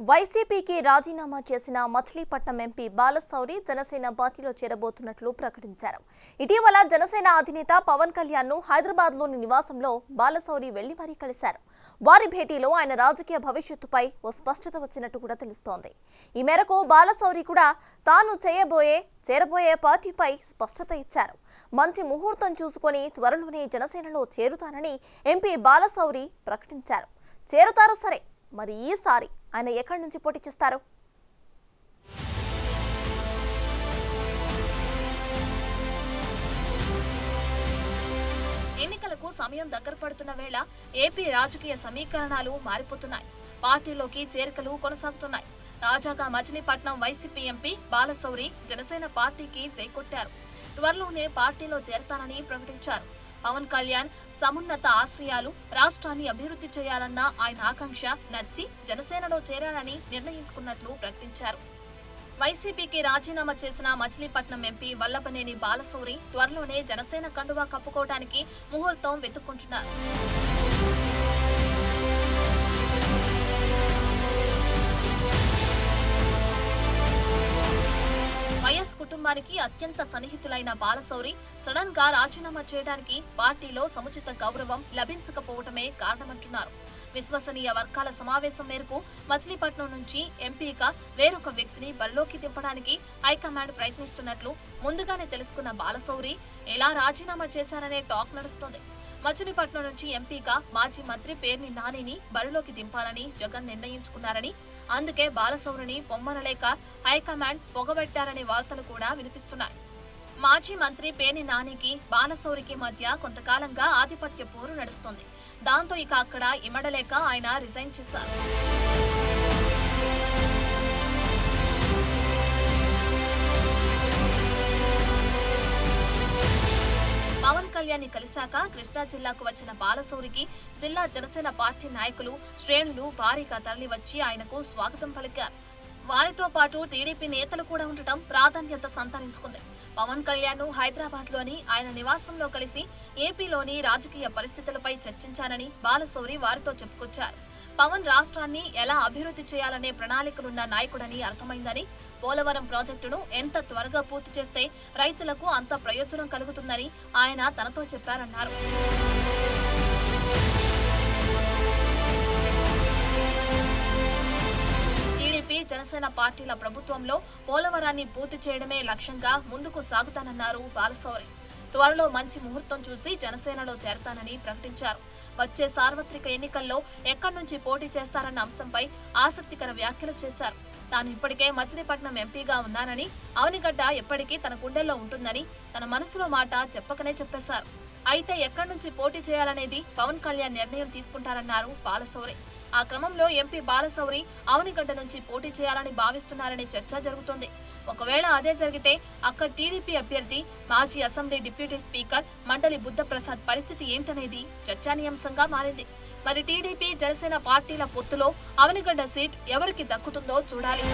వైసీపీకి రాజీనామా చేసిన మచిలీపట్నం ఎంపీ బాలశౌరి జనసేన పార్టీలో చేరబోతున్నట్లు ప్రకటించారు. ఇటీవల జనసేన అధినేత పవన్ కళ్యాణ్ ను హైదరాబాద్లోని నివాసంలో బాలశౌరి వెళ్లి మరీ కలిశారు. వారి భేటీలో ఆయన రాజకీయ భవిష్యత్తుపై ఓ స్పష్టత వచ్చినట్టు కూడా తెలుస్తోంది. ఈ మేరకు బాలశౌరి కూడా తాను చేరబోయే పార్టీపై స్పష్టత ఇచ్చారు. మంచి ముహూర్తం చూసుకొని త్వరలోనే జనసేనలో చేరుతానని ఎంపీ బాలశౌరి ప్రకటించారు. చేరుతారు సరే, మరి ఈసారి ఆయన ఎక్కడి నుంచి పోటీ చేస్తారు? ఎన్నికలకు సమయం దగ్గర పడుతున్న వేళ ఏపీ రాజకీయ సమీకరణాలు మారిపోతున్నాయి. పార్టీలోకి చేరికలు కొనసాగుతున్నాయి. తాజాగా మచిలీపట్నం వైసీపీ ఎంపీ బాలశౌరి జనసేన పార్టీకి జైకొట్టారు. త్వరలోనే పార్టీలో చేరతానని ప్రకటించారు. పవన్ కళ్యాణ్ సమున్నత ఆశయాలు, రాష్ట్రాన్ని అభివృద్ధి చేయాలన్న ఆయన ఆకాంక్ష నచ్చి జనసేనలో చేరాలని నిర్ణయించుకున్నట్లు ప్రకటించారు. వైసీపీకి రాజీనామా చేసిన మచిలీపట్నం ఎంపీ వల్లభనేని బాలశౌరి త్వరలోనే జనసేన కండువా కప్పుకోవడానికి ముహూర్తం వెతుక్కుంటున్నారు. వైఎస్ కుటుంబానికి అత్యంత సన్నిహితులైన బాలశౌరి సడన్ గా రాజీనామా చేయడానికి పార్టీలో సముచిత గౌరవం లభించకపోవటమే కారణమంటున్నారు. విశ్వసనీయ వర్గాల సమావేశం మేరకు మచిలీపట్నం నుంచి ఎంపీగా వేరొక వ్యక్తిని బరిలోకి దింపడానికి హైకమాండ్ ప్రయత్నిస్తున్నట్లు ముందుగానే తెలుసుకున్న బాలశౌరి ఎలా రాజీనామా చేశారనే టాక్ నడుస్తోంది. మచిలీపట్నం నుంచి ఎంపీగా మాజీ మంత్రి పేర్ని నానిని బరిలోకి దింపాలని జగన్ నిర్ణయించుకున్నారని, అందుకే బాలశౌరిని పొమ్మనలేక హైకమాండ్ పొగబెట్టారనే వార్తలు కూడా వినిపిస్తున్నాయి. మాజీ మంత్రి పేర్ని నానికి బాలశౌరికి మధ్య కొంతకాలంగా ఆధిపత్య పోరు నడుస్తోంది. దాంతో ఇక అక్కడ ఇమడలేక ఆయన రిజైన్ చేశారు. పవన్ కళ్యాణ్ ని కలిశాక కృష్ణా జిల్లాకు వచ్చిన బాలశౌరికి జిల్లా జనసేన పార్టీ నాయకులు, శ్రేణులు భారీగా తరలివచ్చి ఆయనకు స్వాగతం పలికారు. వారితో పాటు టీడీపీ నేతలు కూడా ఉండటం ప్రాధాన్యత సంతరించుకుంది. పవన్ కళ్యాణ్ ను హైదరాబాద్ లోని ఆయన నివాసంలో కలిసి ఏపీలోని రాజకీయ పరిస్థితులపై చర్చించానని బాలశౌరి వారితో చెప్పుకొచ్చారు. పవన్ రాష్ట్రాన్ని ఎలా అభివృద్ధి చేయాలనే ప్రణాళికలున్న నాయకుడని అర్థమైందని, పోలవరం ప్రాజెక్టును ఎంత త్వరగా పూర్తి చేస్తే రైతులకు అంత ప్రయోజనం కలుగుతుందని ఆయన తనతో చెప్పారన్నారు. టీడీపీ, జనసేన పార్టీల ప్రభుత్వంలో పోలవరాన్ని పూర్తి చేయడమే లక్ష్యంగా ముందుకు సాగుతానన్నారు బాలశౌరి. త్వరలో మంచి ముహూర్తం చూసి జనసేనలో చేరతానని ప్రకటించారు. వచ్చే సార్వత్రిక ఎన్నికల్లో ఎక్కడి నుంచి పోటీ చేస్తారన్న అంశంపై ఆసక్తికర వ్యాఖ్యలు చేశారు. తాను ఇప్పటికే మచిలీపట్నం ఎంపీగా ఉన్నానని, అవనిగడ్డ ఎప్పటికీ తన గుండెల్లో ఉంటుందని తన మనసులో మాట చెప్పకనే చెప్పేశారు. అయితే ఎక్కడి నుంచి పోటీ చేయాలనేది పవన్ కళ్యాణ్ నిర్ణయం తీసుకుంటారన్నారు బాలశౌరి. ఆ క్రమంలో ఎంపీ బాలశౌరి అవనిగడ్డ నుంచి పోటీ చేయాలని భావిస్తున్నారనే చర్చ జరుగుతోంది. ఒకవేళ అదే జరిగితే అక్కడ టీడీపీ అభ్యర్థి మాజీ అసెంబ్లీ డిప్యూటీ స్పీకర్ మండలి బుద్ధప్రసాద్ పరిస్థితి ఏంటనేది చర్చానీయాంశంగా మారింది. మరి టీడీపీ, జనసేన పార్టీల పొత్తులో అవనిగడ్డ సీట్ ఎవరికి దక్కుతుందో చూడాలి.